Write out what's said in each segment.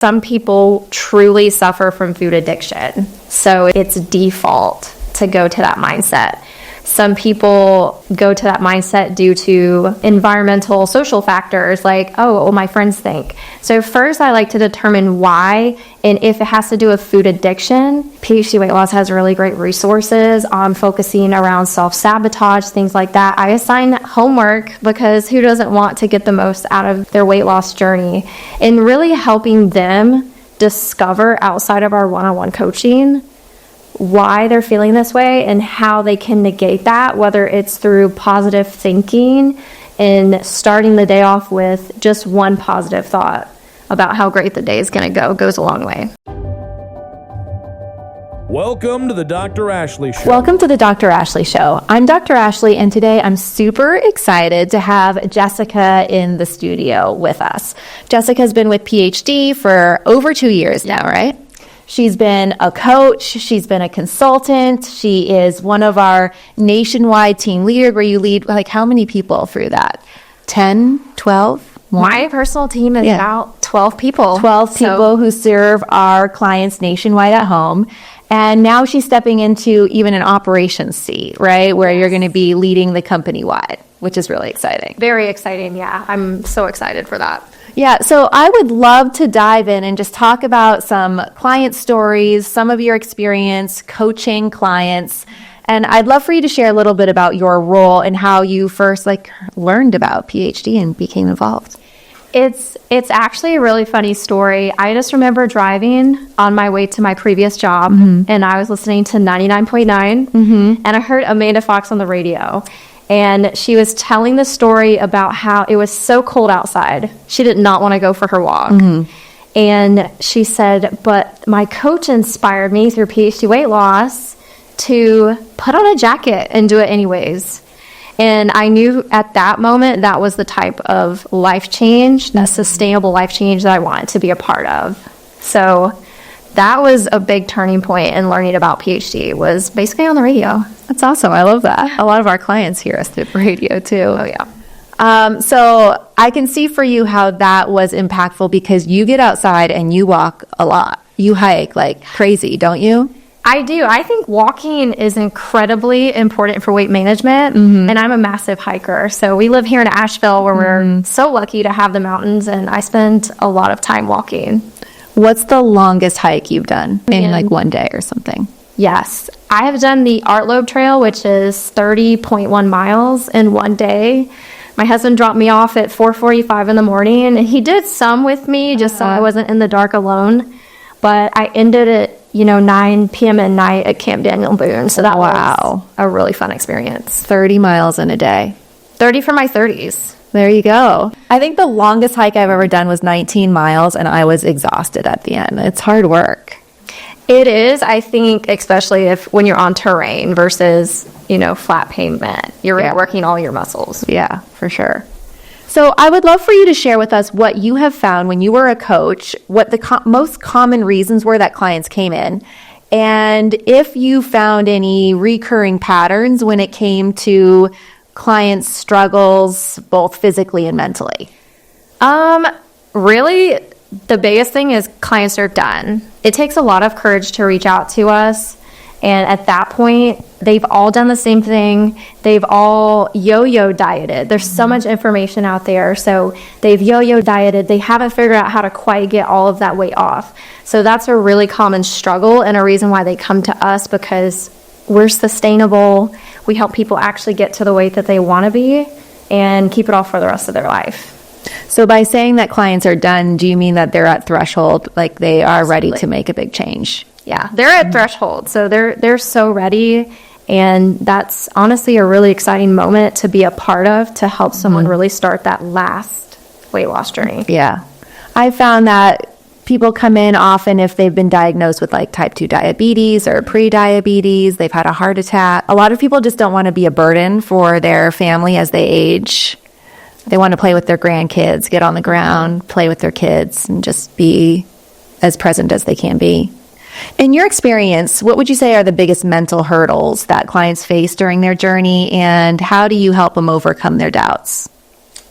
Some people truly suffer from food addiction, so it's default to go to that mindset. Some people go to that mindset due to environmental, social factors like, oh, what my friends think. So first, I like to determine why, and if it has to do with food addiction. PhD Weight Loss has really great resources on focusing around self-sabotage, things like that. I assign homework because who doesn't want to get the most out of their weight loss journey? And really helping them discover outside of our one-on-one coaching why they're feeling this way and how they can negate that, whether it's through positive thinking and starting the day off with just one positive thought about how great the day is going to go goes a long way. Welcome to the Dr. Ashley Show. Welcome to the Dr. Ashley Show. I'm Dr. Ashley, and today I'm super excited to have Jessica in the studio with us. Jessica's been with PhD for over 2 years now, right? She's been a coach, she's been a consultant, she is one of our nationwide team leaders where you lead, like, how many people through that? 10, 12? More? My personal team is about 12 people. 12 people who serve our clients nationwide at home. And now she's stepping into even an operations seat, right? Where you're going to be leading the company wide, which is really exciting. Very exciting, yeah. I'm so excited for that. Yeah, so I would love to dive in and just talk about some client stories, some of your experience coaching clients. And I'd love for you to share a little bit about your role and how you first learned about PhD and became involved. It's actually a really funny story. I just remember driving on my way to my previous job, and I was listening to 99.9, and I heard Amanda Fox on the radio. And she was telling the story about how it was so cold outside. She did not want to go for her walk. And she said, but my coach inspired me through PhD weight loss to put on a jacket and do it anyways. And I knew at that moment that was the type of life change, that sustainable life change that I wanted to be a part of. So that was a big turning point in learning about PhD, was basically on the radio. That's awesome. I love that. A lot of our clients hear us through the radio too. Oh, yeah. So I can see for you how that was impactful because you get outside and you walk a lot. You hike like crazy, don't you? I do. I think walking is incredibly important for weight management, and I'm a massive hiker. So we live here in Asheville where we're so lucky to have the mountains, and I spend a lot of time walking. What's the longest hike you've done in like one day or something? Yes. I have done the Art Lobe Trail, which is 30.1 miles in one day. My husband dropped me off at 4:45 in the morning, and he did some with me just so I wasn't in the dark alone. But I ended at 9 p.m. at night at Camp Daniel Boone. So that was a really fun experience. 30 miles in a day. 30 for my 30s. There you go. I think the longest hike I've ever done was 19 miles, and I was exhausted at the end. It's hard work. It is, I think, especially when you're on terrain versus, flat pavement. You're working all your muscles. Yeah, for sure. So I would love for you to share with us what you have found when you were a coach, what the most common reasons were that clients came in, and if you found any recurring patterns when it came to clients' struggles, both physically and mentally. Really, the biggest thing is clients are done. It takes a lot of courage to reach out to us. And at that point, they've all done the same thing. They've all yo-yo dieted. There's so much information out there. So they've yo-yo dieted. They haven't figured out how to quite get all of that weight off. So that's a really common struggle and a reason why they come to us, because we're sustainable. We help people actually get to the weight that they want to be and keep it off for the rest of their life. So by saying that clients are done, do you mean that they're at threshold, like they are ready to make a big change? Yeah, they're at threshold. So they're so ready. And that's honestly a really exciting moment to be a part of, to help someone really start that last weight loss journey. Yeah. I found that people come in often if they've been diagnosed with like type 2 diabetes or pre-diabetes, they've had a heart attack. A lot of people just don't want to be a burden for their family as they age. They want to play with their grandkids, get on the ground, play with their kids, and just be as present as they can be. In your experience, what would you say are the biggest mental hurdles that clients face during their journey, and how do you help them overcome their doubts?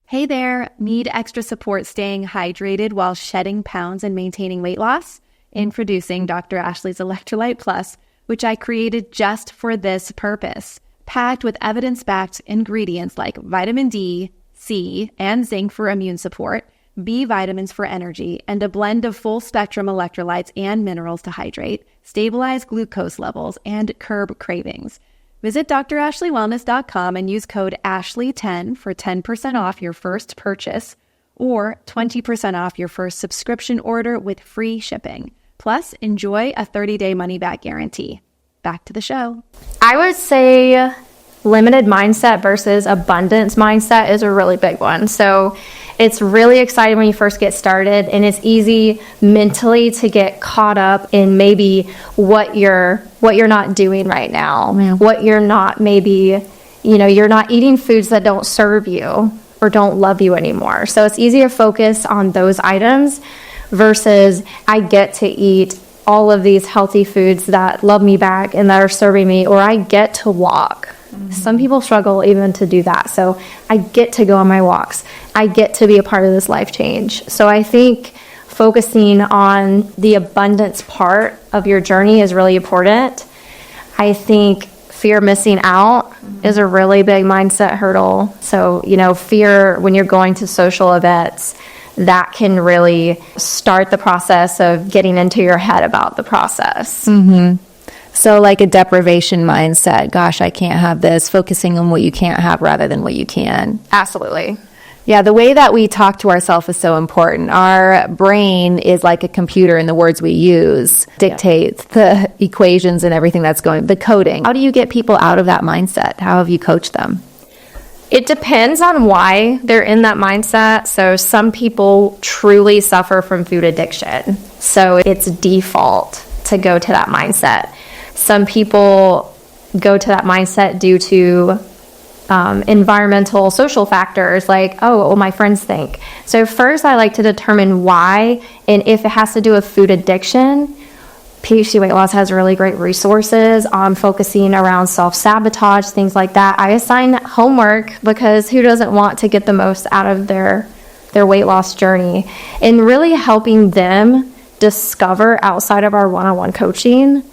Hey there, need extra support staying hydrated while shedding pounds and maintaining weight loss? Introducing Dr. Ashley's Electrolyte Plus, which I created just for this purpose. Packed with evidence-backed ingredients like vitamin D, C, and zinc for immune support, B vitamins for energy, and a blend of full-spectrum electrolytes and minerals to hydrate, stabilize glucose levels, and curb cravings. Visit drashleywellness.com and use code ASHLEY10 for 10% off your first purchase or 20% off your first subscription order with free shipping. Plus, enjoy a 30-day money-back guarantee. Back to the show. I would say limited mindset versus abundance mindset is a really big one. So it's really exciting when you first get started, and it's easy mentally to get caught up in maybe what you're not doing right now, what you're not you're not eating foods that don't serve you or don't love you anymore. So it's easy to focus on those items versus I get to eat all of these healthy foods that love me back and that are serving me, or I get to walk. Some people struggle even to do that. So I get to go on my walks. I get to be a part of this life change. So I think focusing on the abundance part of your journey is really important. I think fear of missing out is a really big mindset hurdle. So, fear when you're going to social events, that can really start the process of getting into your head about the process. Mm-hmm. So like a deprivation mindset, gosh, I can't have this, focusing on what you can't have rather than what you can. Absolutely. Yeah, the way that we talk to ourselves is so important. Our brain is like a computer, and the words we use dictate the equations and everything that's going, the coding. How do you get people out of that mindset? How have you coached them? It depends on why they're in that mindset. So some people truly suffer from food addiction. So it's default to go to that mindset. Some people go to that mindset due to environmental, social factors like, what my friends think. So first, I like to determine why, and if it has to do with food addiction, PhD Weight Loss has really great resources on focusing around self-sabotage, things like that. I assign homework because who doesn't want to get the most out of their weight loss journey, and really helping them discover outside of our one-on-one coaching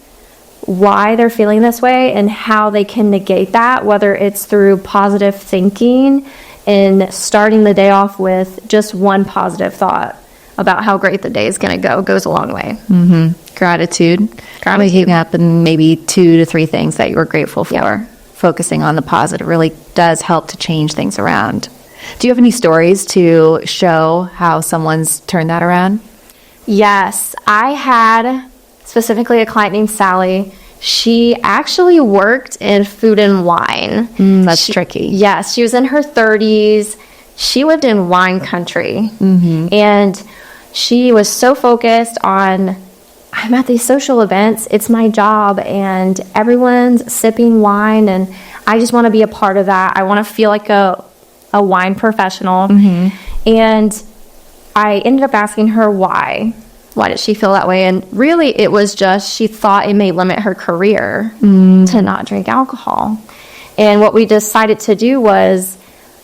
why they're feeling this way and how they can negate that, whether it's through positive thinking and starting the day off with just one positive thought about how great the day is going to go goes a long way. Mm-hmm. Gratitude. Waking up and maybe 2 to 3 things that you were grateful for. Yeah. Focusing on the positive really does help to change things around. Do you have any stories to show how someone's turned that around? Yes, I had specifically a client named Sally. She actually worked in food and wine. That's tricky. Yes, she was in her 30s. She lived in wine country. Mm-hmm. And she was so focused on, I'm at these social events, it's my job, and everyone's sipping wine, and I just want to be a part of that. I want to feel like a wine professional. Mm-hmm. And I ended up asking her why. Why did she feel that way? And really, it was just she thought it may limit her career to not drink alcohol. And what we decided to do was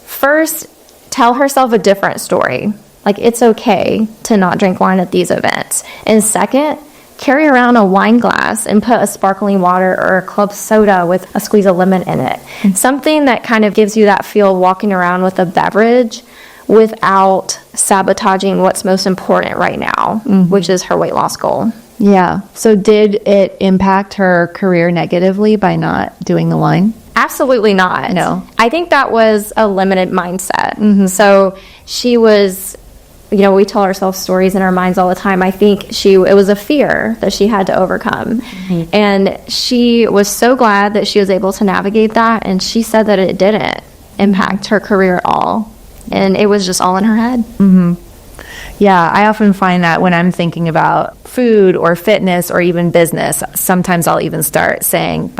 first tell herself a different story. Like, it's okay to not drink wine at these events. And second, carry around a wine glass and put a sparkling water or a club soda with a squeeze of lemon in it. Mm-hmm. Something that kind of gives you that feel walking around with a beverage without sabotaging what's most important right now, which is her weight loss goal. Yeah. So did it impact her career negatively by not doing the wine? Absolutely not. No. I think that was a limited mindset. Mm-hmm. So she was, we tell ourselves stories in our minds all the time. I think it was a fear that she had to overcome. Mm-hmm. And she was so glad that she was able to navigate that. And she said that it didn't impact her career at all. And it was just all in her head. Mm-hmm. Yeah, I often find that when I'm thinking about food or fitness or even business, sometimes I'll even start saying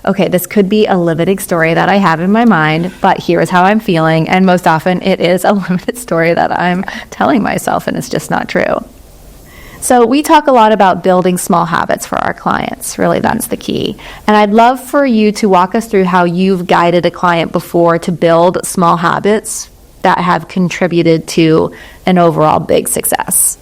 okay, this could be a limiting story that I have in my mind, but here's how I'm feeling. And most often it is a limited story that I'm telling myself, and it's just not true. So we talk a lot about building small habits for our clients. Really, that's the key. And I'd love for you to walk us through how you've guided a client before to build small habits that have contributed to an overall big success?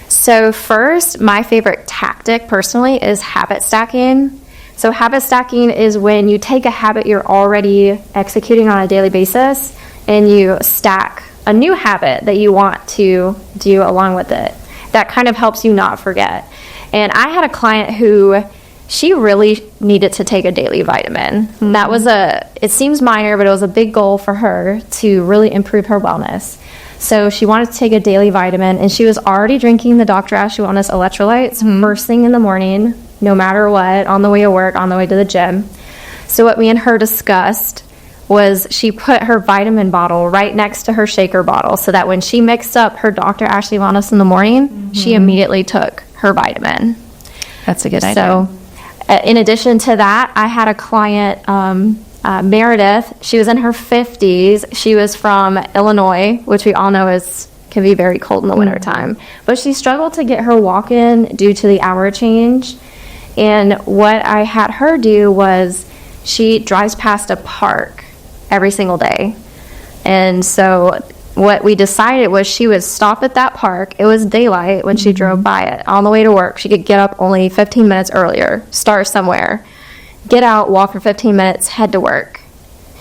So first, my favorite tactic personally is habit stacking. So habit stacking is when you take a habit you're already executing on a daily basis and you stack a new habit that you want to do along with it. That kind of helps you not forget. And I had a client who she really needed to take a daily vitamin. Mm-hmm. That was it seems minor, but it was a big goal for her to really improve her wellness. So she wanted to take a daily vitamin, and she was already drinking the Dr. Ashley Wellness Electrolytes first thing in the morning, no matter what, on the way to work, on the way to the gym. So what me and her discussed was she put her vitamin bottle right next to her shaker bottle so that when she mixed up her Dr. Ashley Wellness in the morning, she immediately took her vitamin. That's a good idea. So in addition to that, I had a client, Meredith. She was in her 50s. She was from Illinois, which we all know can be very cold in the wintertime. But she struggled to get her walk in due to the hour change. And what I had her do was she drives past a park every single day. And so what we decided was she would stop at that park. It was daylight when she drove by it. On the way to work, she could get up only 15 minutes earlier, start somewhere, get out, walk for 15 minutes, head to work.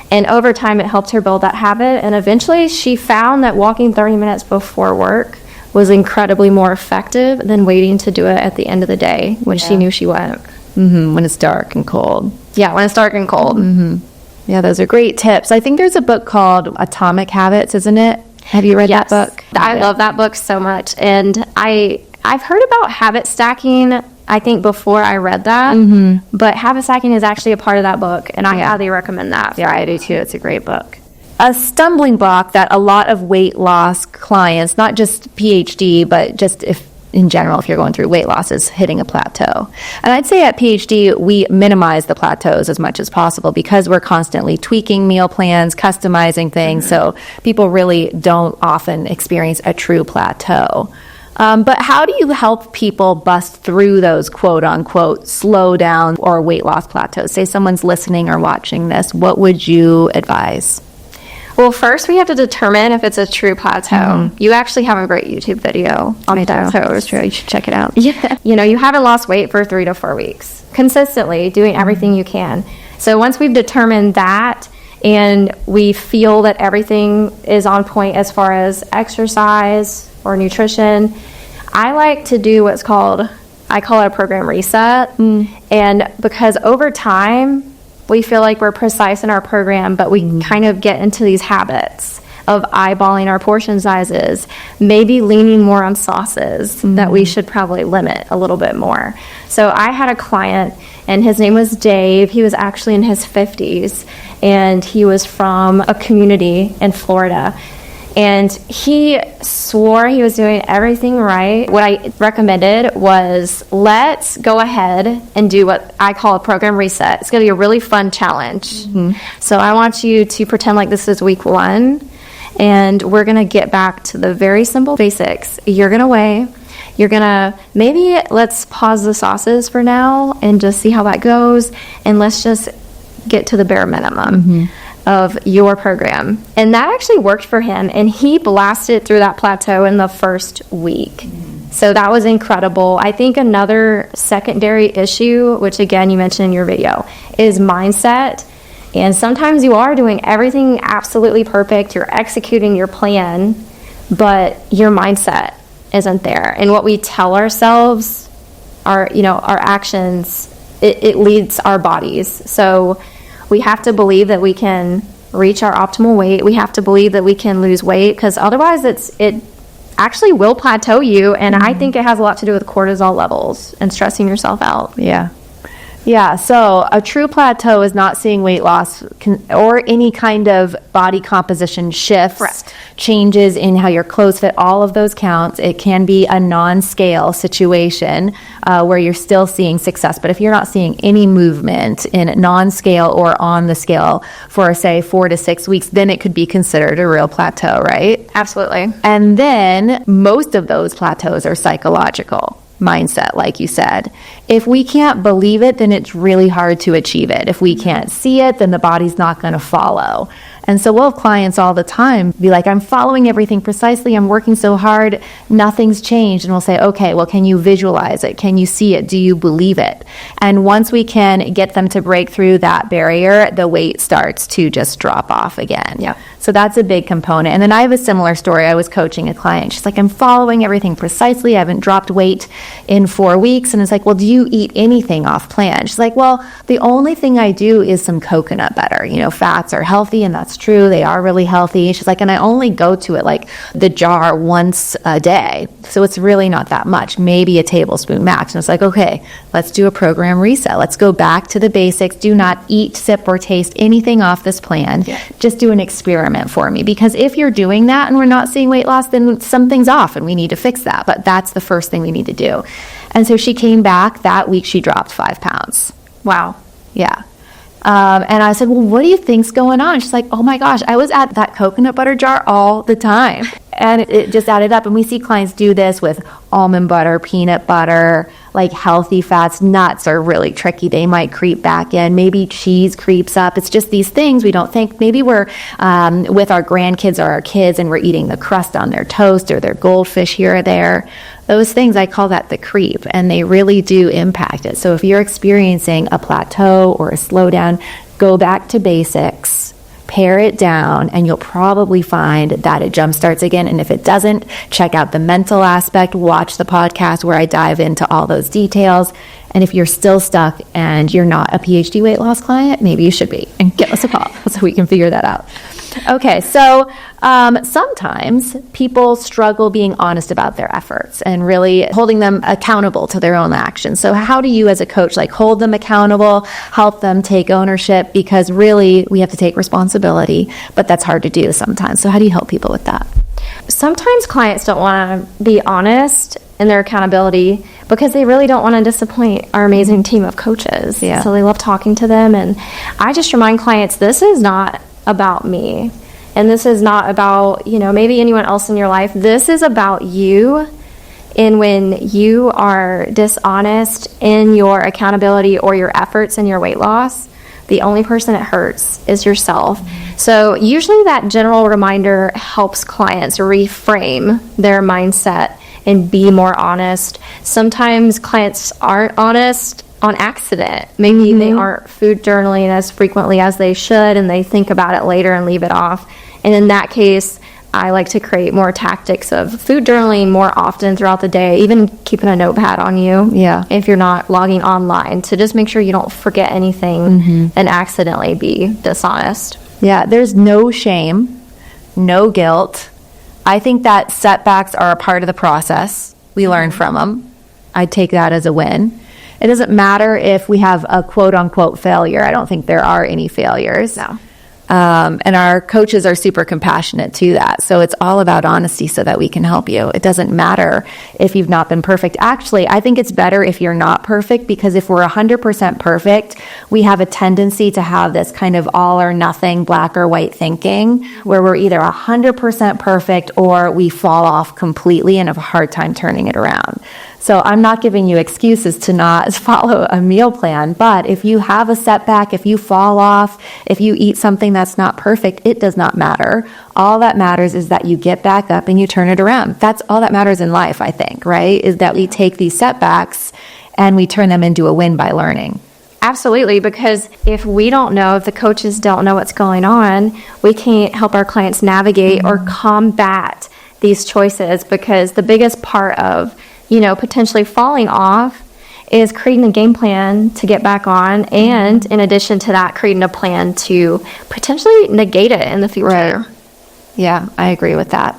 And over time, it helped her build that habit. And eventually, she found that walking 30 minutes before work was incredibly more effective than waiting to do it at the end of the day when she knew she went. When it's dark and cold. Yeah, when it's dark and cold. Yeah, those are great tips. I think there's a book called Atomic Habits, isn't it? Have you read that book? I love that book so much. And I've heard about habit stacking, I think, before I read that. But habit stacking is actually a part of that book, and I highly recommend that. Yeah, I do too. It's a great book. A stumbling block that a lot of weight loss clients, not just PhD, but just in general, if you're going through weight loss, is hitting a plateau. And I'd say at PhD, we minimize the plateaus as much as possible because we're constantly tweaking meal plans, customizing things, so people really don't often experience a true plateau. But how do you help people bust through those quote-unquote slow down or weight loss plateaus? Say someone's listening or watching this, what would you advise? Well, first we have to determine if it's a true plateau. You actually have a great YouTube video on plateaus. True. You should check it out. Yeah. You haven't lost weight for 3 to 4 weeks, consistently doing everything you can. So once we've determined that and we feel that everything is on point as far as exercise or nutrition, I like to do I call it a program reset. And because over time, we feel like we're precise in our program, but we kind of get into these habits of eyeballing our portion sizes, maybe leaning more on sauces that we should probably limit a little bit more. So I had a client, and his name was Dave. He was actually in his 50s, and he was from a community in Florida. And he swore he was doing everything right. What I recommended was, let's go ahead and do what I call a program reset. It's going to be a really fun challenge. So I want you to pretend like this is week 1, and we're going to get back to the very simple basics. You're going to weigh. You're going to, maybe let's pause the sauces for now and just see how that goes. And let's just get to the bare minimum of your program. And that actually worked for him, and he blasted through that plateau in the first week. So that was incredible. I think another secondary issue, which again you mentioned in your video, is mindset. And sometimes you are doing everything absolutely perfect, you're executing your plan, but your mindset isn't there. And what we tell ourselves, our actions, it leads our bodies. So we have to believe that we can reach our optimal weight. We have to believe that we can lose weight, because otherwise it actually will plateau you. And I think it has a lot to do with cortisol levels and stressing yourself out. Yeah, so a true plateau is not seeing weight loss or any kind of body composition shifts, Correct. Changes in how your clothes fit, all of those counts. It can be a non-scale situation where you're still seeing success. But if you're not seeing any movement in non-scale or on the scale for, say, 4 to 6 weeks, then it could be considered a real plateau, right? Absolutely. And then most of those plateaus are psychological. Mindset, like you said. If we can't believe it, then it's really hard to achieve it. If we can't see it, then the body's not going to follow. And so we'll have clients all the time be like, I'm following everything precisely. I'm working so hard. Nothing's changed. And we'll say, okay, well, can you visualize it? Can you see it? Do you believe it? And once we can get them to break through that barrier, the weight starts to just drop off again. Yeah. So that's a big component. And then I have a similar story. I was coaching a client. She's like, I'm following everything precisely. I haven't dropped weight in 4 weeks. And it's like, well, do you eat anything off plan? She's like, well, the only thing I do is some coconut butter. You know, fats are healthy, and that's true. They are really healthy. She's like, and I only go to it like the jar once a day. So it's really not that much, maybe a tablespoon max. And it's like, okay, let's do a program reset. Let's go back to the basics. Do not eat, sip, or taste anything off this plan. Yeah. Just do an experiment for me, because if you're doing that and we're not seeing weight loss, then something's off and we need to fix that. But that's the first thing we need to do. And so she came back that week, she dropped 5 pounds. Wow. Yeah. And I said, well, what do you think's going on? She's like, oh my gosh, I was at that coconut butter jar all the time. And it just added up. And we see clients do this with almond butter, peanut butter, like healthy fats. Nuts are really tricky. They might creep back in. Maybe cheese creeps up. It's just these things we don't think. Maybe we're with our grandkids or our kids and we're eating the crust on their toast or their goldfish here or there. Those things, I call that the creep, and they really do impact it. So if you're experiencing a plateau or a slowdown, go back to basics, pare it down, and you'll probably find that it jumpstarts again. And if it doesn't, check out the mental aspect, watch the podcast where I dive into all those details. And if you're still stuck and you're not a PhD weight loss client, maybe you should be, and give us a call so we can figure that out. Okay, so sometimes people struggle being honest about their efforts and really holding them accountable to their own actions. So how do you as a coach hold them accountable, help them take ownership? Because really we have to take responsibility, but that's hard to do sometimes. So how do you help people with that? Sometimes clients don't want to be honest in their accountability because they really don't want to disappoint our amazing team of coaches. Yeah. So they love talking to them. And I just remind clients, this is not about me. And this is not about, maybe anyone else in your life. This is about you. And when you are dishonest in your accountability or your efforts in your weight loss, the only person it hurts is yourself. So usually that general reminder helps clients reframe their mindset and be more honest. Sometimes clients aren't honest on accident. Maybe they aren't food journaling as frequently as they should, and they think about it later and leave it off. And in that case, I like to create more tactics of food journaling more often throughout the day, even keeping a notepad on you. Yeah. If you're not logging online, to just make sure you don't forget anything and accidentally be dishonest. Yeah, there's no shame, no guilt. I think that setbacks are a part of the process. We learn from them. I'd take that as a win. It doesn't matter if we have a quote-unquote failure. I don't think there are any failures. No. And our coaches are super compassionate to that. So it's all about honesty so that we can help you. It doesn't matter if you've not been perfect. Actually, I think it's better if you're not perfect, because if we're 100% perfect, we have a tendency to have this kind of all or nothing, black or white thinking, where we're either 100% perfect or we fall off completely and have a hard time turning it around. So I'm not giving you excuses to not follow a meal plan, but if you have a setback, if you fall off, if you eat something that's not perfect, it does not matter. All that matters is that you get back up and you turn it around. That's all that matters in life, I think, right? Is that we take these setbacks and we turn them into a win by learning. Absolutely, because if we don't know, if the coaches don't know what's going on, we can't help our clients navigate or combat these choices, because the biggest part of potentially falling off is creating a game plan to get back on, and in addition to that, creating a plan to potentially negate it in the future. Right. Yeah, I agree with that.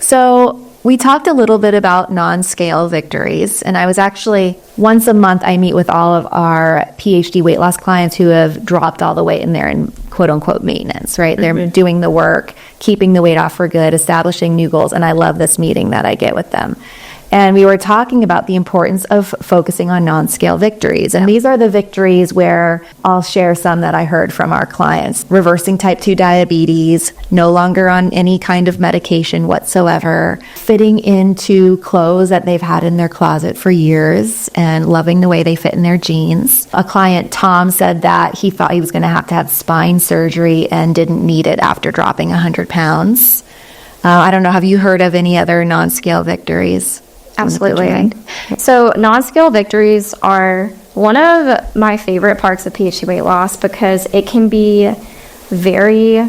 So we talked a little bit about non-scale victories, and I was actually, once a month, I meet with all of our PhD weight loss clients who have dropped all the weight and they're in quote-unquote maintenance, right? They're doing the work, keeping the weight off for good, establishing new goals, and I love this meeting that I get with them. And we were talking about the importance of focusing on non-scale victories. And these are the victories where I'll share some that I heard from our clients. Reversing type 2 diabetes, no longer on any kind of medication whatsoever, fitting into clothes that they've had in their closet for years and loving the way they fit in their jeans. A client, Tom, said that he thought he was going to have spine surgery and didn't need it after dropping 100 pounds. I don't know, have you heard of any other non-scale victories? Absolutely. So non-scale victories are one of my favorite parts of PhD weight loss because it can be very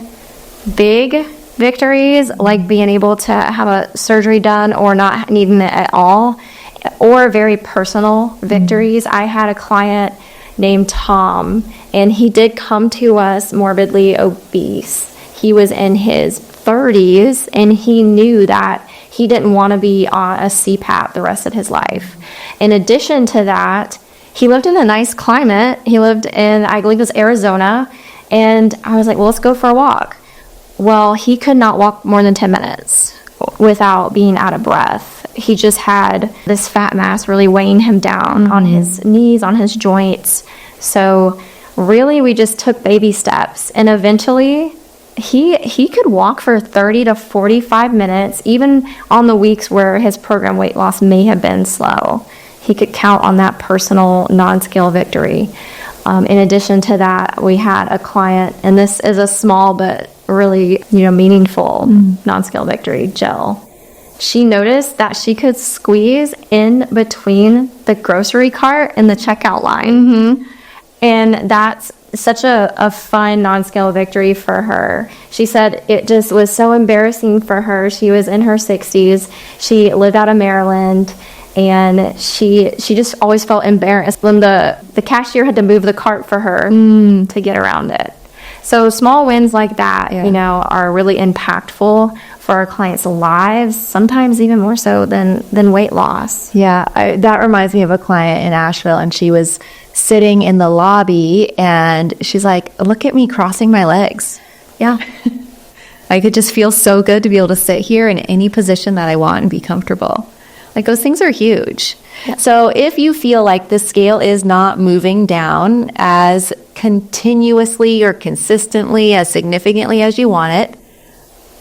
big victories, like being able to have a surgery done or not needing it at all, or very personal victories. I had a client named Tom, and he did come to us morbidly obese. He was in his 30s, and he knew that he didn't want to be on a CPAP the rest of his life. In addition to that, he lived in a nice climate. He lived in, I believe it was Arizona, and I was like, well, let's go for a walk. Well, he could not walk more than 10 minutes without being out of breath. He just had this fat mass really weighing him down on his knees, on his joints. So really, we just took baby steps, and eventually he could walk for 30 to 45 minutes, even on the weeks where his program weight loss may have been slow. He could count on that personal non-scale victory. In addition to that, we had a client, and this is a small but really meaningful non-scale victory, Jill. She noticed that she could squeeze in between the grocery cart and the checkout line. And that's such a fun non-scale victory for her. She said it just was so embarrassing for her. She was in her 60s. She lived out of Maryland, and she just always felt embarrassed when the cashier had to move the cart for her to get around it. So small wins like that, are really impactful for our clients' lives, sometimes even more so than weight loss. Yeah, that reminds me of a client in Asheville, and she was sitting in the lobby, and she's like, look at me crossing my legs. Yeah. I could just feel so good to be able to sit here in any position that I want and be comfortable. Like, those things are huge. Yeah. So if you feel like the scale is not moving down as continuously or consistently, as significantly as you want it,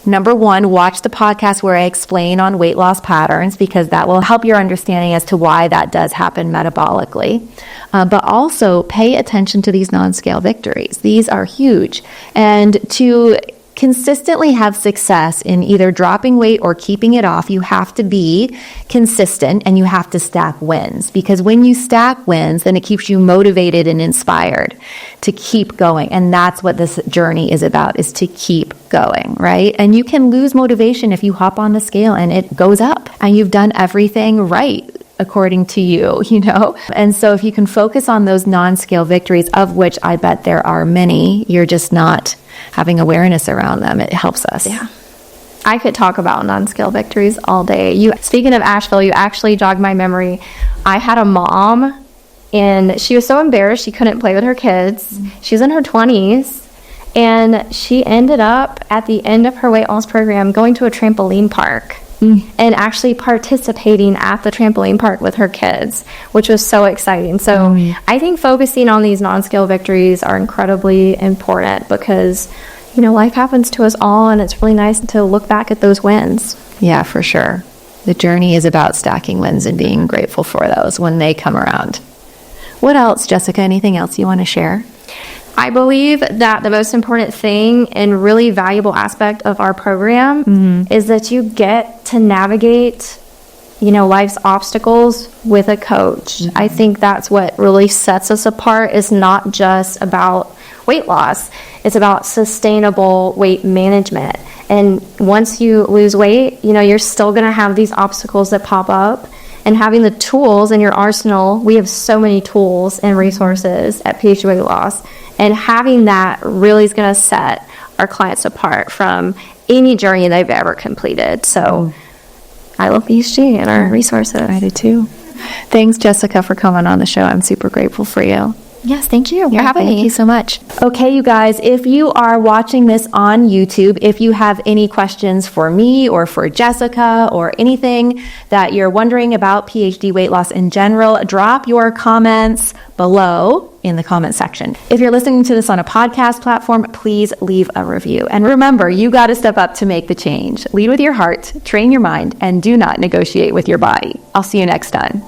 number one, watch the podcast where I explain on weight loss patterns, because that will help your understanding as to why that does happen metabolically. But also pay attention to these non-scale victories. These are huge. And to consistently have success in either dropping weight or keeping it off, you have to be consistent and you have to stack wins. Because when you stack wins, then it keeps you motivated and inspired to keep going. And that's what this journey is about, is to keep going, right? And you can lose motivation if you hop on the scale and it goes up and you've done everything right according to you, And so if you can focus on those non-scale victories, of which I bet there are many, you're just not having awareness around them. It helps us. Yeah. I could talk about non-scale victories all day. Speaking of Asheville, you actually jogged my memory. I had a mom, and she was so embarrassed she couldn't play with her kids. She was in her 20s, and she ended up at the end of her weight loss program going to a trampoline park and actually participating at the trampoline park with her kids, which was so exciting. So I think focusing on these non-scale victories are incredibly important because, life happens to us all, and it's really nice to look back at those wins. Yeah, for sure. The journey is about stacking wins and being grateful for those when they come around. What else, Jessica? Anything else you want to share? I believe that the most important thing and really valuable aspect of our program is that you get to navigate, life's obstacles with a coach. I think that's what really sets us apart. It's not just about weight loss. It's about sustainable weight management. And once you lose weight, you're still going to have these obstacles that pop up. And having the tools in your arsenal, we have so many tools and resources at PhD Weight Loss. And having that really is going to set our clients apart from any journey they've ever completed. So I love PhD and our resources. I do too. Thanks, Jessica, for coming on the show. I'm super grateful for you. Yes, thank you for having me. Thank you so much. Okay, you guys, if you are watching this on YouTube, if you have any questions for me or for Jessica or anything that you're wondering about PhD weight loss in general, drop your comments below in the comment section. If you're listening to this on a podcast platform, please leave a review. And remember, you got to step up to make the change. Lead with your heart, train your mind, and do not negotiate with your body. I'll see you next time.